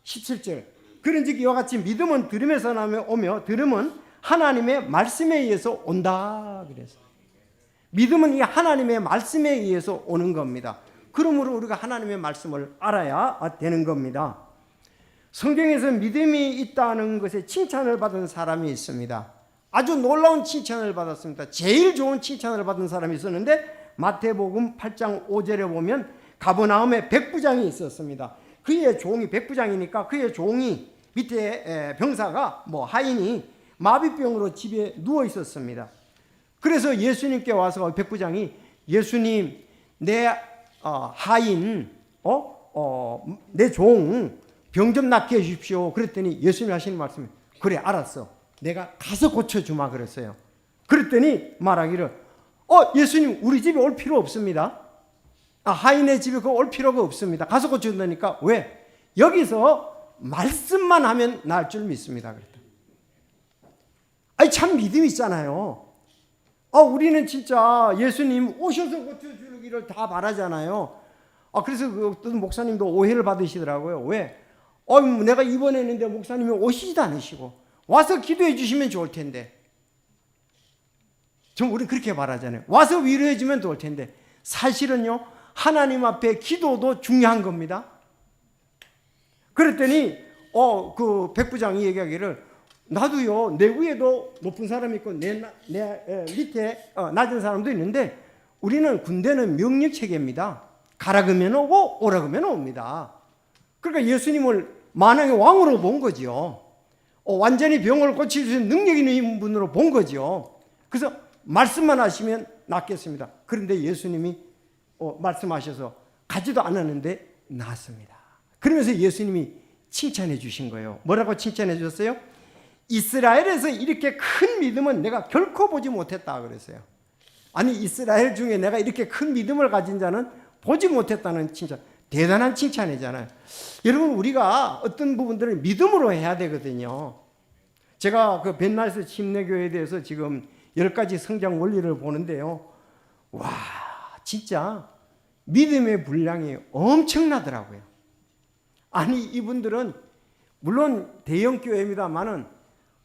17절. 그런즉 이와 같이 믿음은 들음에서 오며 들음은 하나님의 말씀에 의해서 온다 그랬어요. 믿음은 이 하나님의 말씀에 의해서 오는 겁니다. 그러므로 우리가 하나님의 말씀을 알아야 되는 겁니다. 성경에서 믿음이 있다는 것에 칭찬을 받은 사람이 있습니다. 아주 놀라운 칭찬을 받았습니다. 제일 좋은 칭찬을 받은 사람이 있었는데 마태복음 8장 5절에 보면 가버나움에 백부장이 있었습니다. 그의 종이 백부장이니까 그의 종이 밑에 병사가 하인이 마비병으로 집에 누워 있었습니다. 그래서 예수님께 와서 백부장이 예수님 내 하인 내 종 병 좀 낫게 해주십시오. 그랬더니 예수님이 하시는 말씀이 그래 알았어. 내가 가서 고쳐주마 그랬어요. 그랬더니 말하기를 예수님 우리 집에 올 필요 없습니다. 하인의 집에 올 필요가 없습니다. 가서 고쳐준다니까. 왜? 여기서 말씀만 하면 나을 줄 믿습니다. 그랬다. 참 믿음이 있잖아요. 우리는 진짜 예수님 오셔서 고쳐주기를 다 바라잖아요. 그래서 어떤 목사님도 오해를 받으시더라고요. 왜? 내가 입원했는데 목사님이 오시지도 않으시고 와서 기도해 주시면 좋을 텐데. 좀 우리 그렇게 바라잖아요. 와서 위로해 주면 좋을 텐데. 사실은요, 하나님 앞에 기도도 중요한 겁니다. 그랬더니 그 백부장이 얘기하기를 나도요 내 위에도 높은 사람이 있고 내 밑에 낮은 사람도 있는데 우리는 군대는 명령 체계입니다. 가라 그러면 오고 오라 그러면 옵니다. 그러니까 예수님을 만왕의 왕으로 본 거죠. 완전히 병을 고칠 수 있는 능력 있는 분으로 본 거죠. 그래서 말씀만 하시면 낫겠습니다. 그런데 예수님이 말씀하셔서 가지도 않았는데 나았습니다. 그러면서 예수님이 칭찬해 주신 거예요. 뭐라고 칭찬해 주셨어요? 이스라엘에서 이렇게 큰 믿음은 내가 결코 보지 못했다 그랬어요. 아니 이스라엘 중에 내가 이렇게 큰 믿음을 가진 자는 보지 못했다는 칭찬. 대단한 칭찬이잖아요. 여러분, 우리가 어떤 부분들을 믿음으로 해야 되거든요. 제가 그 벤나이스 침례교회에 대해서 지금 10가지 성장 원리를 보는데요. 와, 진짜 믿음의 분량이 엄청나더라고요. 아니, 이분들은 물론 대형 교회입니다만은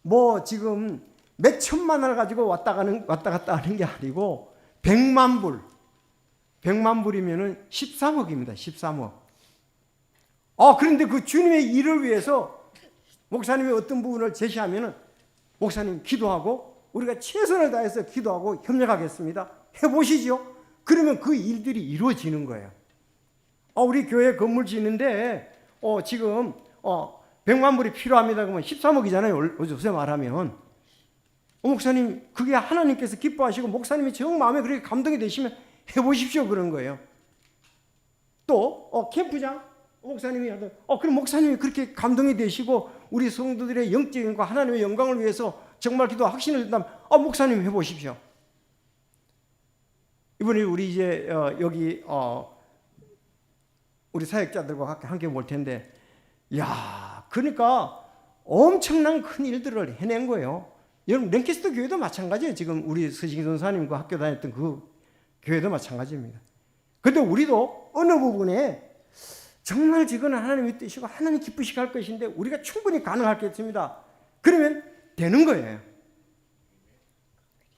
뭐 지금 몇 천만 원을 가지고 왔다 갔다 하는 게 아니고 100만 불이면은 13억입니다. 13억. 그런데 그 주님의 일을 위해서 목사님이 어떤 부분을 제시하면은 목사님 기도하고 우리가 최선을 다해서 기도하고 협력하겠습니다. 해보시죠. 그러면 그 일들이 이루어지는 거예요. 우리 교회 건물 짓는데 지금 100만 불이 필요합니다. 그러면 13억이잖아요. 요새 말하면. 목사님, 그게 하나님께서 기뻐하시고 목사님이 정 마음에 그렇게 감동이 되시면 해보십시오. 그런 거예요. 또 캠프장 목사님이 하던 그럼 목사님이 그렇게 감동이 되시고 우리 성도들의 영적인 과 하나님의 영광을 위해서 정말 기도 확신을 든다면 목사님 해보십시오. 이번에 우리 이제 여기 우리 사역자들과 함께 볼 텐데, 그러니까 엄청난 큰 일들을 해낸 거예요. 여러분, 랭캐스터 교회도 마찬가지예요. 지금 우리 서식인 선사님과 학교 다녔던 그 교회도 마찬가지입니다. 그런데 우리도 어느 부분에 정말 지금은 하나님의 뜻이고 하나님 기쁘시게 할 것인데 우리가 충분히 가능하겠습니다. 그러면 되는 거예요.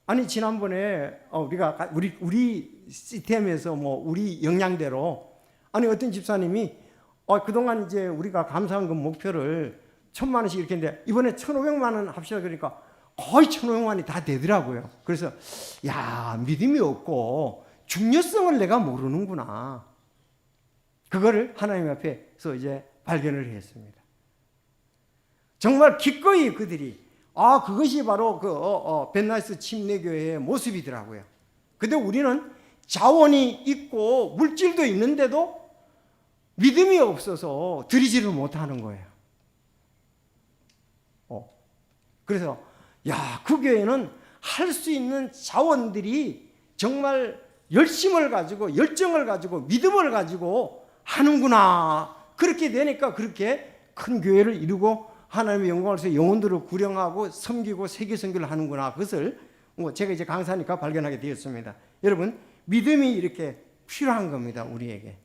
아니, 지난번에 우리가 우리 시스템에서 우리 역량대로 어떤 집사님이 그동안 이제 우리가 감사한 그 목표를 1,000만 원씩 이렇게 했는데 이번에 1,500만 원 합시다. 그러니까 거의 1,500만 원이 다 되더라고요. 그래서 믿음이 없고 중요성을 내가 모르는구나. 그거를 하나님 앞에서 이제 발견을 했습니다. 정말 기꺼이 그들이 그것이 바로 그 벤나이스 침례교회의 모습이더라고요. 근데 우리는 자원이 있고 물질도 있는데도 믿음이 없어서 드리지를 못하는 거예요. 그래서 그 교회는 할 수 있는 자원들이 정말 열심을 가지고 열정을 가지고 믿음을 가지고 하는구나. 그렇게 되니까 그렇게 큰 교회를 이루고 하나님의 영광을 위해서 영혼들을 구령하고 섬기고 세계 선교를 하는구나. 그것을 제가 이제 강사니까 발견하게 되었습니다. 여러분, 믿음이 이렇게 필요한 겁니다. 우리에게.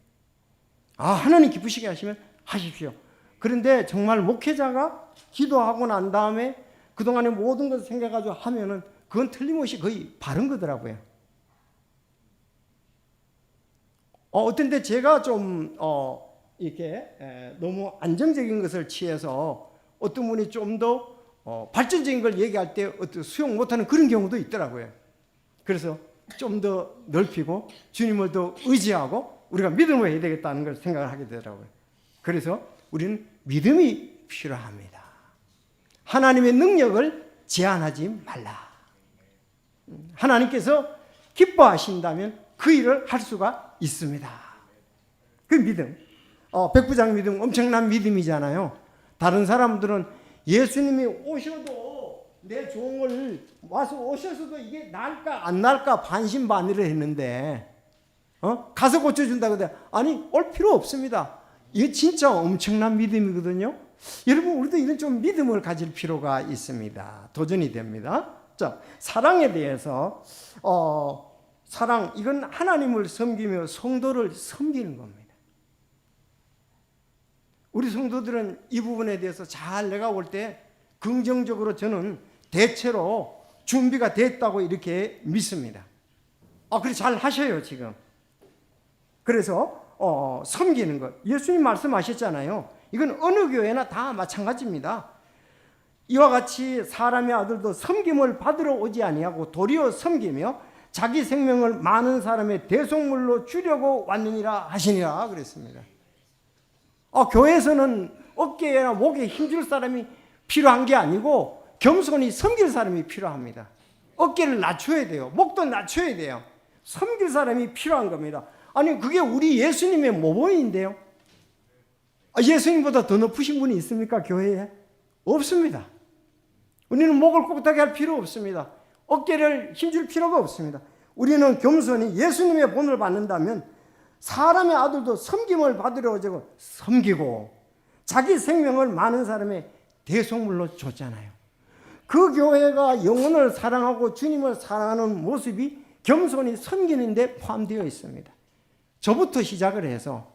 하나님 기쁘시게 하시면 하십시오. 그런데 정말 목회자가 기도하고 난 다음에 그동안의 모든 것을 생각해가지고 하면은 그건 틀림없이 거의 바른 거더라고요. 어떤 때 제가 좀 이렇게 너무 안정적인 것을 취해서 어떤 분이 좀 더 발전적인 걸 얘기할 때 수용 못하는 그런 경우도 있더라고요. 그래서 좀 더 넓히고 주님을 더 의지하고 우리가 믿음을 해야 되겠다는 걸 생각을 하게 되더라고요. 그래서 우리는 믿음이 필요합니다. 하나님의 능력을 제한하지 말라. 하나님께서 기뻐하신다면 그 일을 할 수가 있습니다. 그 믿음, 백부장 믿음 엄청난 믿음이잖아요. 다른 사람들은 예수님이 오셔도 내 종을 와서 오셔서도 이게 날까 안 날까 반신반의를 했는데 가서 고쳐준다고 돼. 아니, 올 필요 없습니다. 이게 진짜 엄청난 믿음이거든요. 여러분, 우리도 이런 좀 믿음을 가질 필요가 있습니다. 도전이 됩니다. 자, 사랑에 대해서 사랑, 이건 하나님을 섬기며 성도를 섬기는 겁니다. 우리 성도들은 이 부분에 대해서 잘 내가 볼 때 긍정적으로 저는 대체로 준비가 됐다고 이렇게 믿습니다. 그래 잘 하셔요 지금. 그래서 섬기는 것, 예수님 말씀하셨잖아요. 이건 어느 교회나 다 마찬가지입니다. 이와 같이 사람의 아들도 섬김을 받으러 오지 아니하고 도리어 섬기며 자기 생명을 많은 사람의 대속물로 주려고 왔느니라 하시니라 그랬습니다. 교회에서는 어깨나 목에 힘줄 사람이 필요한 게 아니고 겸손히 섬길 사람이 필요합니다. 어깨를 낮춰야 돼요. 목도 낮춰야 돼요. 섬길 사람이 필요한 겁니다. 아니, 그게 우리 예수님의 모범인데요. 예수님보다 더 높으신 분이 있습니까? 교회에? 없습니다. 우리는 목을 꼿하게 할 필요 없습니다. 어깨를 힘줄 필요가 없습니다. 우리는 겸손히 예수님의 본을 받는다면 사람의 아들도 섬김을 받으려 오자고 섬기고 자기 생명을 많은 사람의 대속물로 줬잖아요. 그 교회가 영혼을 사랑하고 주님을 사랑하는 모습이 겸손히 섬기는 데 포함되어 있습니다. 저부터 시작을 해서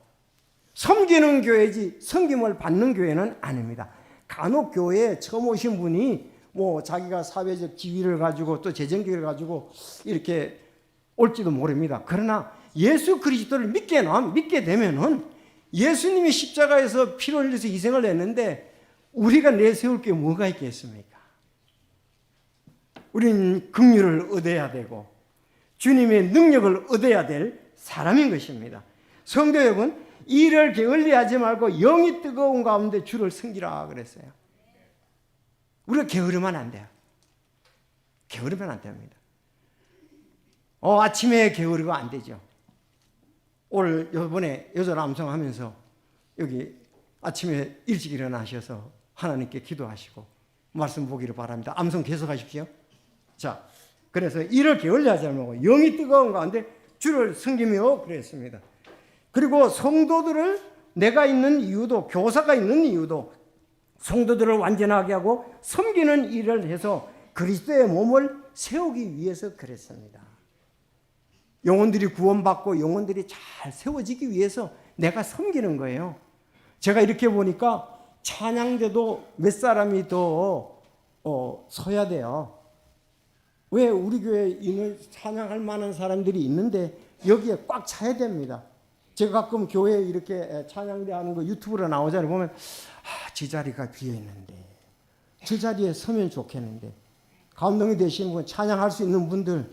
섬기는 교회지 섬김을 받는 교회는 아닙니다. 간혹 교회에 처음 오신 분이 뭐 자기가 사회적 지위를 가지고 또 재정기를 가지고 이렇게 올지도 모릅니다. 그러나 예수 그리스도를 믿게 되면은 예수님이 십자가에서 피를 흘려서 희생을 했는데 우리가 내세울 게 뭐가 있겠습니까? 우리는 긍휼을 얻어야 되고 주님의 능력을 얻어야 될 사람인 것입니다. 성도 여러분, 이를 게을리하지 말고 영이 뜨거운 가운데 주를 섬기라 그랬어요. 우리가 게으르면 안 돼요. 게으르면 안 됩니다. 아침에 게으르면 안 되죠. 오늘 요번에 여절 암송하면서 여기 아침에 일찍 일어나셔서 하나님께 기도하시고 말씀 보기를 바랍니다. 암송 계속하십시오. 자, 그래서 이를 게을리하지 말고 영이 뜨거운 가운데 주를 섬기며 그랬습니다. 그리고 성도들을 내가 있는 이유도 교사가 있는 이유도 성도들을 완전하게 하고 섬기는 일을 해서 그리스도의 몸을 세우기 위해서 그랬습니다. 영혼들이 구원받고 영혼들이 잘 세워지기 위해서 내가 섬기는 거예요. 제가 이렇게 보니까 찬양대도 몇 사람이 더 서야 돼요. 왜 우리 교회에 찬양할 만한 사람들이 있는데 여기에 꽉 차야 됩니다. 제가 가끔 교회에 이렇게 찬양대 하는 거 유튜브로 나오잖아요. 보면 저 자리가 비어 있는데 저 자리에 서면 좋겠는데 감동이 되시는 분, 찬양할 수 있는 분들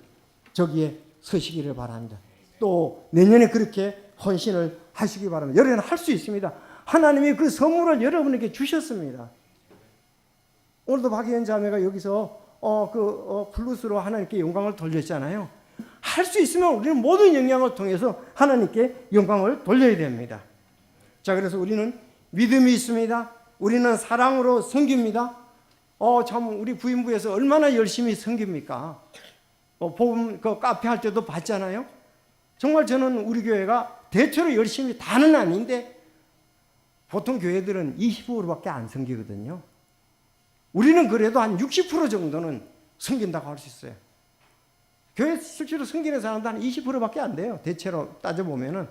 저기에 서시기를 바랍니다. 또 내년에 그렇게 헌신을 하시기 바랍니다. 여러분은 할 수 있습니다. 하나님이 그 선물을 여러분에게 주셨습니다. 오늘도 박희연 자매가 여기서 블루스로 하나님께 영광을 돌렸잖아요. 할 수 있으면 우리는 모든 영향을 통해서 하나님께 영광을 돌려야 됩니다. 자, 그래서 우리는 믿음이 있습니다. 우리는 사랑으로 섬깁니다. 참 우리 부인부에서 얼마나 열심히 섬깁니까? 복음 그 카페 할 때도 봤잖아요. 정말 저는 우리 교회가 대체로 열심히 다는 아닌데 보통 교회들은 20%밖에 안 섬기거든요. 우리는 그래도 한 60% 정도는 섬긴다고 할 수 있어요. 교회 실제로 섬기는 사람도 한 20%밖에 안 돼요. 대체로 따져보면은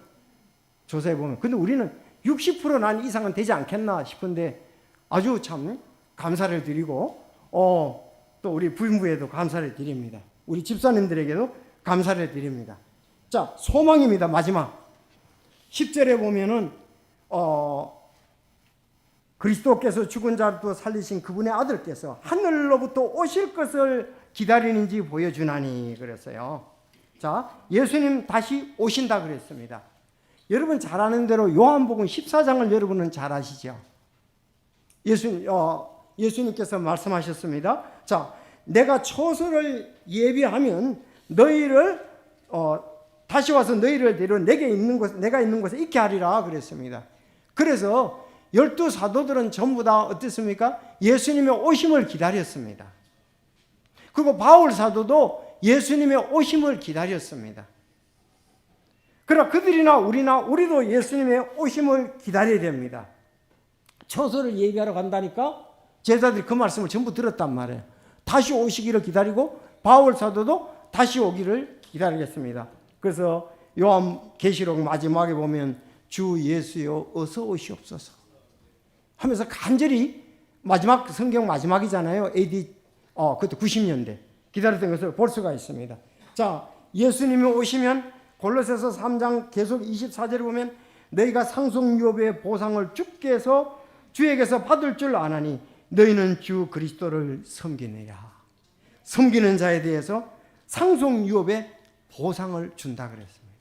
조사해 보면. 근데 우리는 60% 난 이상은 되지 않겠나 싶은데 아주 참 감사를 드리고 또 우리 부인부에도 감사를 드립니다. 우리 집사님들에게도 감사를 드립니다. 자, 소망입니다. 마지막 10절에 보면은 그리스도께서 죽은 자도 살리신 그분의 아들께서 하늘로부터 오실 것을 기다리는지 보여주나니 그랬어요. 자, 예수님 다시 오신다 그랬습니다. 여러분 잘 아는 대로 요한복음 14장을 여러분은 잘 아시죠? 예수님께서 말씀하셨습니다. 자, 내가 처소를 예비하면 너희를 다시 와서 너희를 데려 내가 있는 곳에 있게 하리라 그랬습니다. 그래서 12 사도들은 전부 다 어땠습니까? 예수님의 오심을 기다렸습니다. 그리고 바울 사도도 예수님의 오심을 기다렸습니다. 그러나 그들이나 우리도 예수님의 오심을 기다려야 됩니다. 처소를 예비하러 간다니까 제자들이 그 말씀을 전부 들었단 말이에요. 다시 오시기를 기다리고 바울 사도도 다시 오기를 기다리겠습니다. 그래서 요한계시록 마지막에 보면 주 예수여 어서 오시옵소서 하면서 간절히 마지막 성경 마지막이잖아요. AD 그때 90년대 기다렸던 것을 볼 수가 있습니다. 자, 예수님이 오시면 골로새서 3장 계속 24절에 보면 너희가 상속유업의 보상을 주에게서 받을 줄 아나니 너희는 주 그리스도를 섬기느라. 섬기는 자에 대해서 상속유업의 보상을 준다 그랬습니다.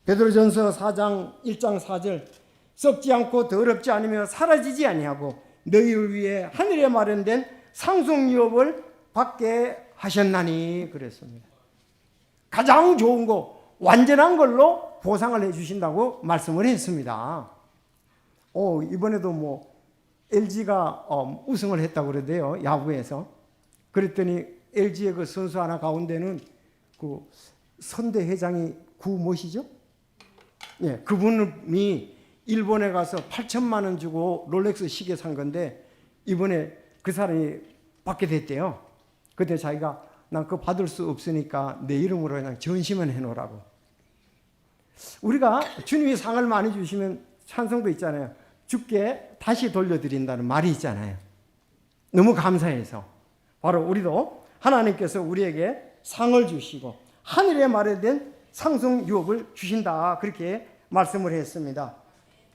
베드로전서 4장 1장 4절 썩지 않고 더럽지 않으며 사라지지 아니하고 너희를 위해 하늘에 마련된 상속유업을 받게 하셨나니 그랬습니다. 가장 좋은 거 완전한 걸로 보상을 해주신다고 말씀을 했습니다. 이번에도 LG가 우승을 했다고 그러대요. 야구에서. 그랬더니 LG의 그 선수 하나 가운데는 그 선대 회장이 구 무엇이죠? 예, 그분이 일본에 가서 8천만 원 주고 롤렉스 시계 산 건데 이번에 그 사람이 받게 됐대요. 그때 자기가 난 그거 받을 수 없으니까 내 이름으로 그냥 전시만 해놓으라고. 우리가 주님이 상을 많이 주시면 찬송도 있잖아요. 주께 다시 돌려드린다는 말이 있잖아요. 너무 감사해서 바로 우리도 하나님께서 우리에게 상을 주시고 하늘에 마련된 상승 유업을 주신다, 그렇게 말씀을 했습니다.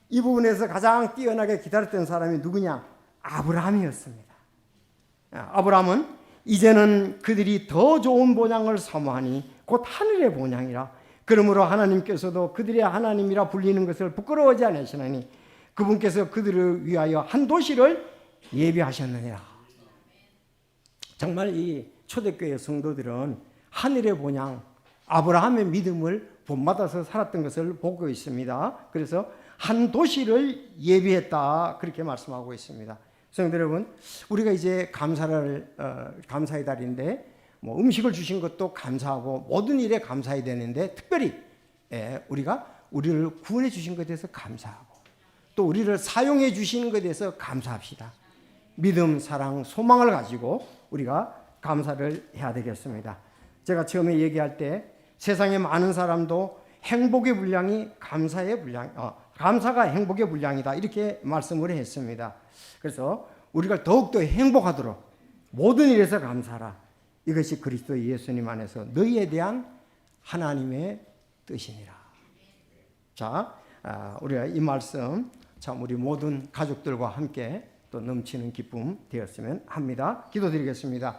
이 부분에서 가장 뛰어나게 기다렸던 사람이 누구냐? 아브라함이었습니다. 아브라함은 이제는 그들이 더 좋은 본향을 사모하니 곧 하늘의 본향이라. 그러므로 하나님께서도 그들의 하나님이라 불리는 것을 부끄러워하지 않으시나니 그분께서 그들을 위하여 한 도시를 예비하셨느니라. 정말 이 초대교회 성도들은 하늘의 본향, 아브라함의 믿음을 본받아서 살았던 것을 보고 있습니다. 그래서 한 도시를 예비했다, 그렇게 말씀하고 있습니다. 성도 여러분, 우리가 이제 감사의 달인데 뭐 음식을 주신 것도 감사하고 모든 일에 감사해야 되는데 특별히 우리가 우리를 구원해 주신 것에 대해서 감사하고 또 우리를 사용해 주신 것에 대해서 감사합시다. 믿음, 사랑, 소망을 가지고 우리가 감사를 해야 되겠습니다. 제가 처음에 얘기할 때 세상에 많은 사람도 행복의 분량이 감사가 행복의 분량이다, 이렇게 말씀을 했습니다. 그래서 우리가 더욱더 행복하도록 모든 일에서 감사하라. 이것이 그리스도 예수님 안에서 너희에 대한 하나님의 뜻이니라. 자, 우리가 이 말씀 참 우리 모든 가족들과 함께 또 넘치는 기쁨 되었으면 합니다. 기도드리겠습니다.